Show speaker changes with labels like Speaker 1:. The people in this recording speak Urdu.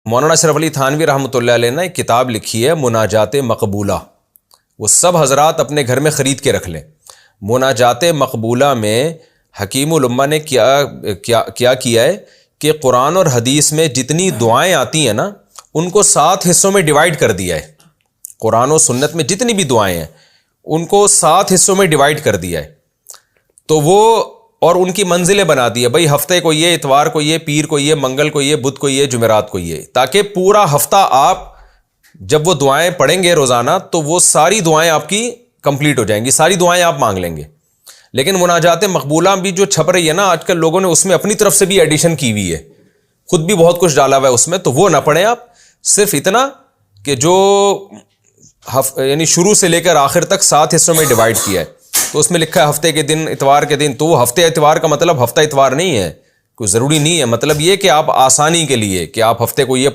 Speaker 1: مولانا اشرف علی تھانوی رحمۃ اللہ علیہ نے ایک کتاب لکھی ہے مناجات مقبولہ، وہ سب حضرات اپنے گھر میں خرید کے رکھ لیں۔ مناجات مقبولہ میں حکیم الامہ نے کیا ہے کہ قرآن اور حدیث میں جتنی دعائیں آتی ہیں نا ان کو 7 حصوں میں ڈیوائیڈ کر دیا ہے۔ قرآن و سنت میں جتنی بھی دعائیں ہیں ان کو 7 حصوں میں ڈیوائیڈ کر دیا ہے، تو وہ اور ان کی منزلیں بنا دی ہے، بھئی ہفتے کو یہ، اتوار کو یہ، پیر کو یہ، منگل کو یہ، بدھ کو یہ، جمعرات کو یہ، تاکہ پورا ہفتہ آپ جب وہ دعائیں پڑھیں گے روزانہ تو وہ ساری دعائیں آپ کی کمپلیٹ ہو جائیں گی، ساری دعائیں آپ مانگ لیں گے۔ لیکن مناجات مقبولہ بھی جو چھپ رہی ہے نا آج کل، لوگوں نے اس میں اپنی طرف سے بھی ایڈیشن کی ہوئی ہے، خود بھی بہت کچھ ڈالا ہوا ہے اس میں، تو وہ نہ پڑھیں آپ، صرف اتنا کہ جو یعنی شروع سے لے کر آخر تک 7 حصوں میں ڈیوائیڈ کیا ہے، تو اس میں لکھا ہے ہفتے کے دن، اتوار کے دن، تو وہ ہفتے اتوار کا مطلب ہفتہ اتوار نہیں ہے، کوئی ضروری نہیں ہے، مطلب یہ کہ آپ آسانی کے لیے کہ آپ ہفتے کو یہ